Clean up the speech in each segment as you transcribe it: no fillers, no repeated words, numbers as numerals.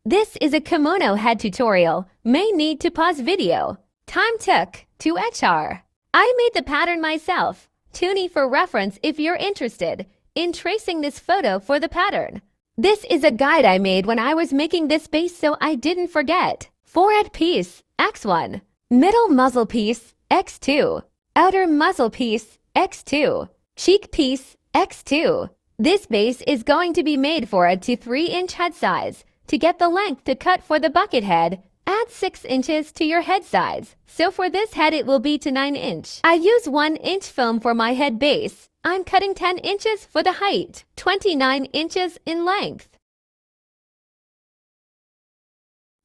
This is a kimono head tutorial. May need to pause video. Time took to HR. I made the pattern myself. Tune for reference if you're interested in tracing this photo for the pattern. This is a guide I made when I was making this base so I didn't forget. Forehead piece, X1. Middle muzzle piece, X2. Outer muzzle piece, X2. Cheek piece, X2. This base is going to be made for a 3-inch head size. To get the length to cut for the bucket head, add 6 inches to your head size. So for this head it will be to 9 inch. I use 1 inch foam for my head base. I'm cutting 10 inches for the height, 29 inches in length.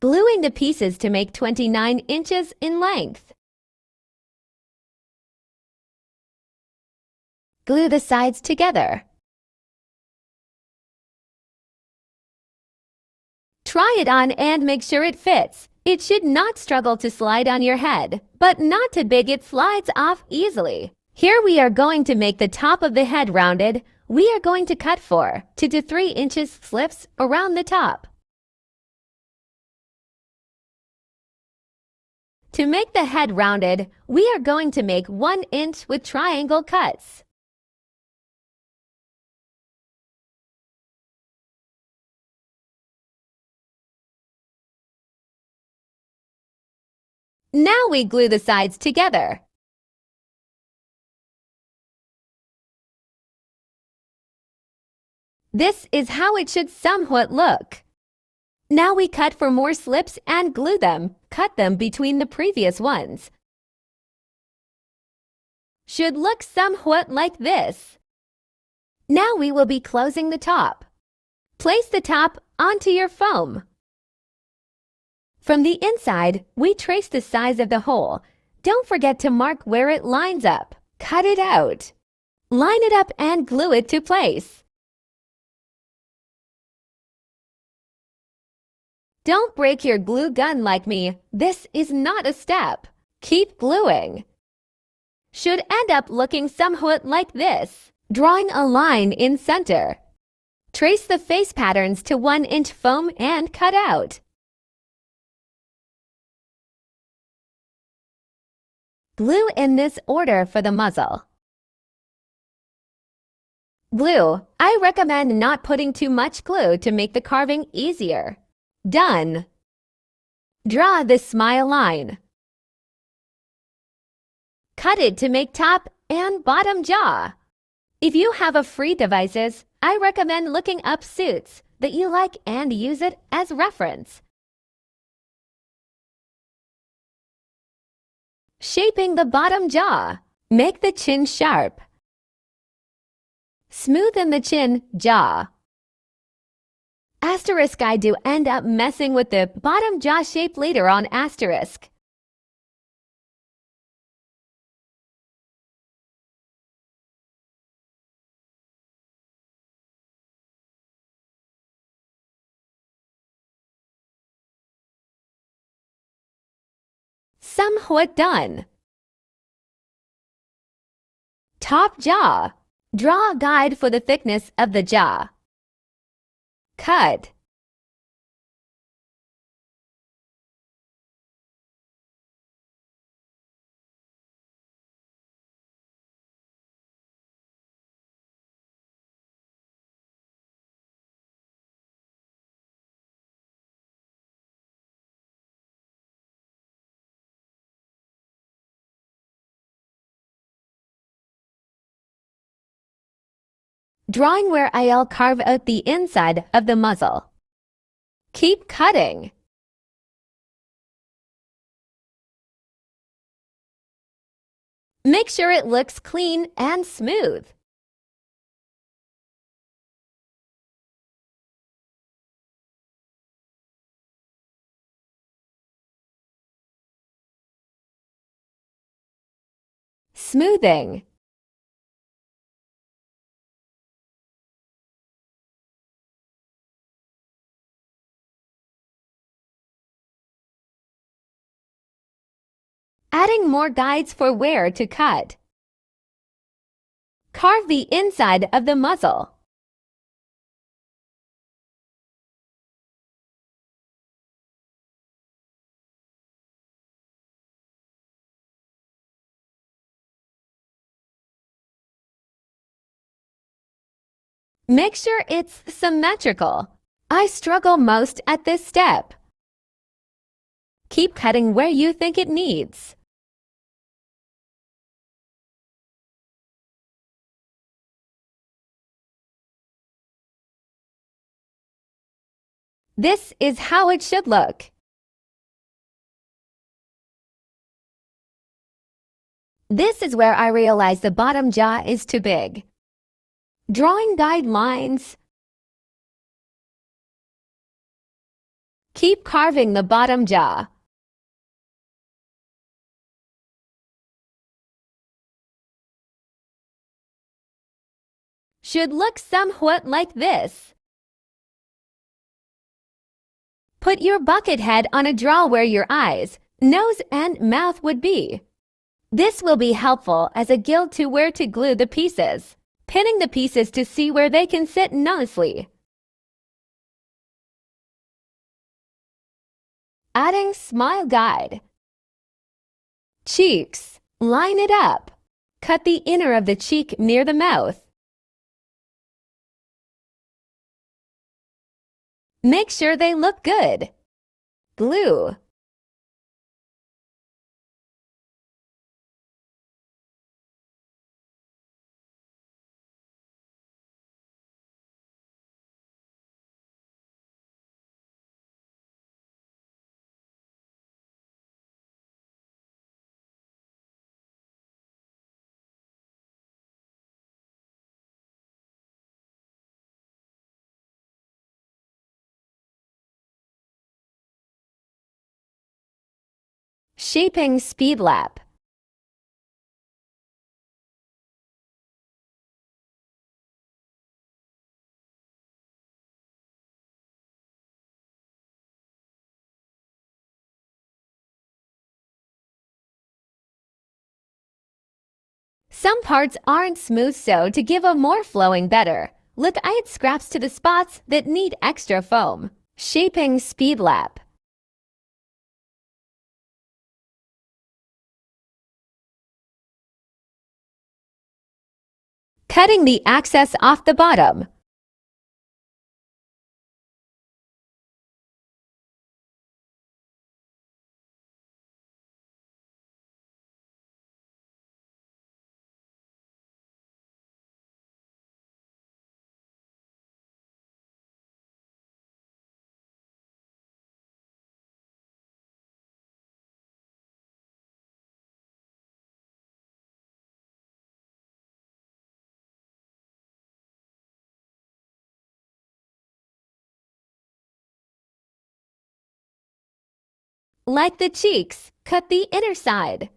Gluing the pieces to make 29 inches in length. Glue the sides together. Try it on and make sure it fits. It should not struggle to slide on your head, but not too big it slides off easily. Here we are going to make the top of the head rounded. We are going to cut 4 to 3 inches slips around the top. To make the head rounded, we are going to make 1 inch with triangle cuts. Now we glue the sides together. This is how it should somewhat look. Now we cut for more slips and glue them. Cut them between the previous ones. Should look somewhat like this. Now we will be closing the top. Place the top onto your foam. From the inside, we trace the size of the hole. Don't forget to mark where it lines up. Cut it out. Line it up and glue it to place. Don't break your glue gun like me. This is not a step. Keep gluing. Should end up looking somewhat like this. Drawing a line in center. Trace the face patterns to 1 inch foam and cut out. Glue in this order for the muzzle. Glue. I recommend not putting too much glue to make the carving easier. Done. Draw the smile line. Cut it to make top and bottom jaw. If you have a free devices, I recommend looking up suits that you like and use it as reference. Shaping the bottom jaw. Make the chin sharp. Smoothen the chin, jaw. Asterisk. I do end up messing with the bottom jaw shape later on asterisk. Somewhat done. Top jaw. Draw a guide for the thickness of the jaw. Cut. Drawing where I'll carve out the inside of the muzzle. Keep cutting. Make sure it looks clean and smooth. Smoothing. Adding more guides for where to cut. Carve the inside of the muzzle. Make sure it's symmetrical. I struggle most at this step. Keep cutting where you think it needs. This is how it should look. This is where I realize the bottom jaw is too big. Drawing guidelines. Keep carving the bottom jaw. Should look somewhat like this. Put your bucket head on a draw where your eyes, nose, and mouth would be. This will be helpful as a guide to where to glue the pieces, pinning the pieces to see where they can sit nicely. Adding smile guide. Cheeks. Line it up. Cut the inner of the cheek near the mouth. Make sure they look good. Glue. Shaping speed lap. Some parts aren't smooth, so to give a more flowing better, look, I add scraps to the spots that need extra foam. Shaping speed lap. Cutting the excess off the bottom. Like the cheeks, cut the inner side.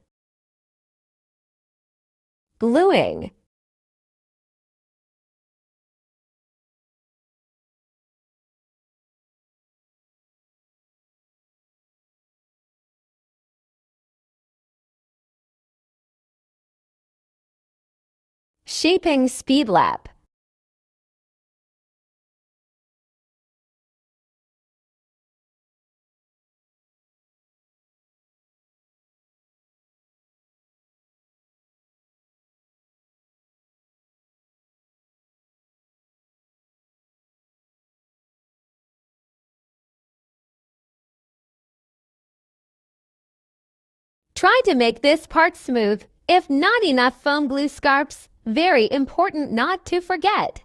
Gluing. Shaping speed lap. Try to make this part smooth. If not enough foam glue scarps, very important not to forget.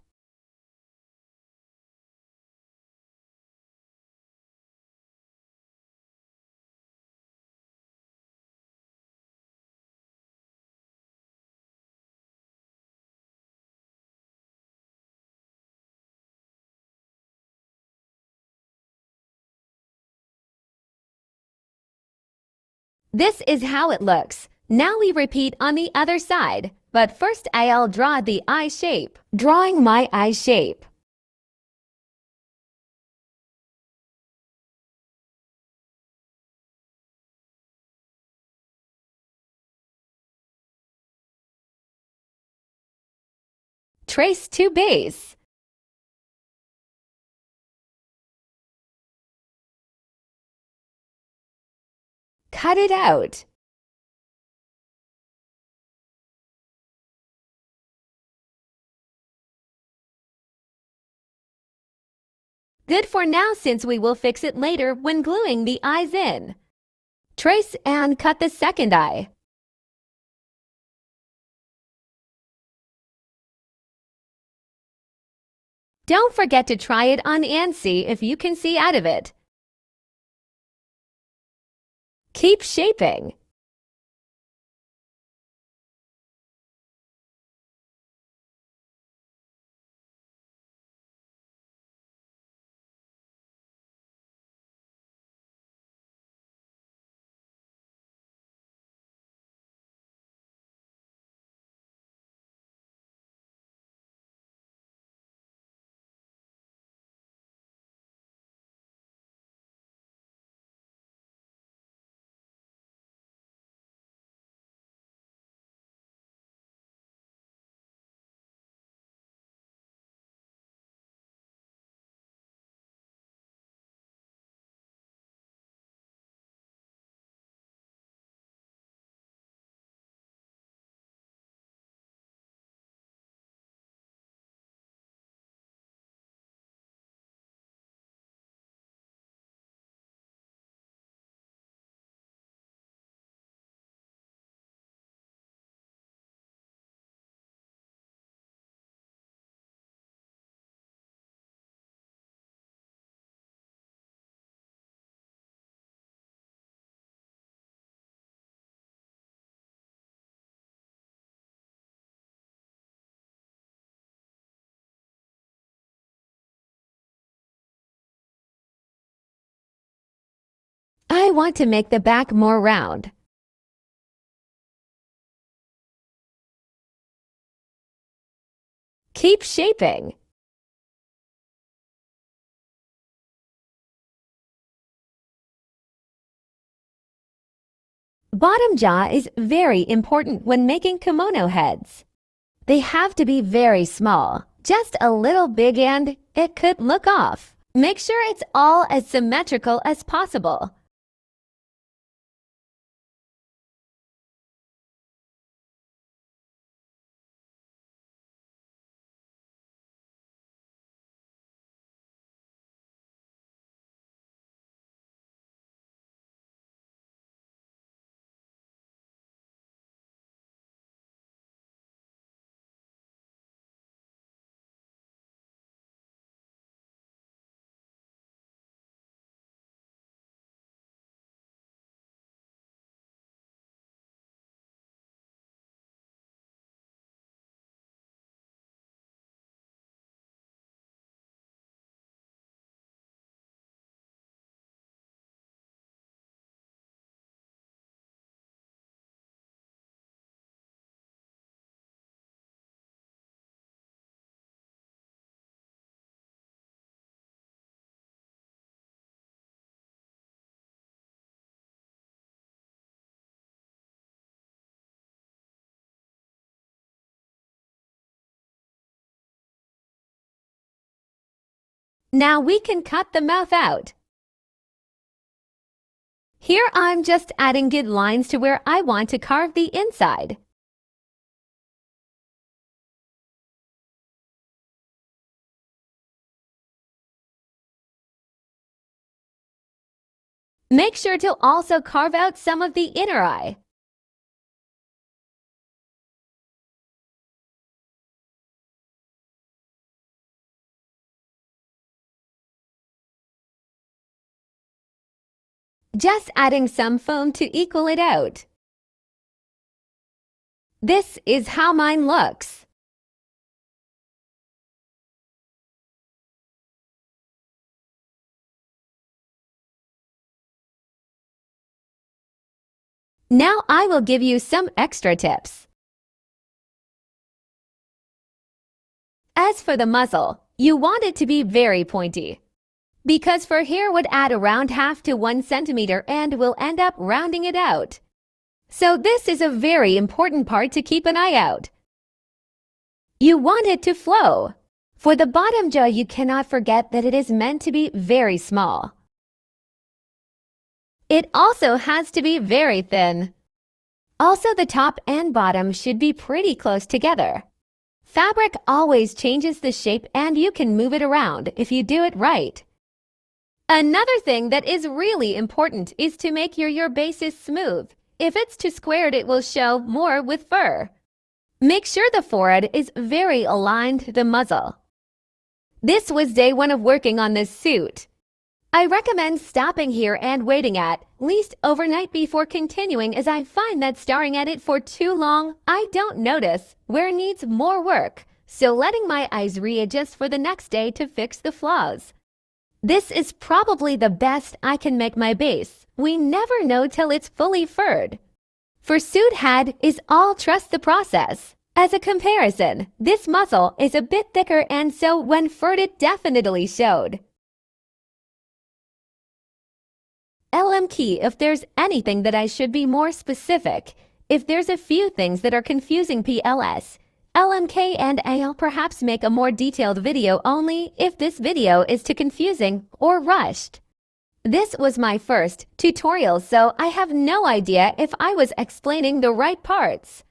This is how it looks. Now we repeat on the other side, but first I'll draw the eye shape. Drawing my eye shape. Trace to base. Cut it out. Good for now since we will fix it later when gluing the eyes in. Trace and cut the second eye. Don't forget to try it on and see if you can see out of it. Keep shaping. I want to make the back more round. Keep shaping. Bottom jaw is very important when making kimono heads. They have to be very small, just a little big and it could look off. Make sure it's all as symmetrical as possible. Now we can cut the mouth out. Here I'm just adding good lines to where I want to carve the inside. Make sure to also carve out some of the inner eye. Just adding some foam to equal it out. This is how mine looks. Now I will give you some extra tips. As for the muzzle, you want it to be very pointy, because for hair would add around half to 1 centimeter and will end up rounding it out. So this is a very important part to keep an eye out. You want it to flow. For the bottom jaw, you cannot forget that it is meant to be very small. It also has to be very thin. Also, the top and bottom should be pretty close together. Fabric always changes the shape and you can move it around if you do it right. Another thing that is really important is to make your bases smooth. If it's too squared, it will show more with fur. Make sure the forehead is very aligned to the muzzle. This was day 1 of working on this suit. I recommend stopping here and waiting at least overnight before continuing, as I find that staring at it for too long, I don't notice where it needs more work, so letting my eyes readjust for the next day to fix the flaws. This is probably the best I can make my base. We never know till it's fully furred. Fursuit head is all trust the process. As a comparison, this muzzle is a bit thicker, and so when furred it definitely showed. LM key if there's anything that I should be more specific. If there's a few things that are confusing PLS, LMK and I'll perhaps make a more detailed video only if this video is too confusing or rushed. This was my first tutorial, so I have no idea if I was explaining the right parts.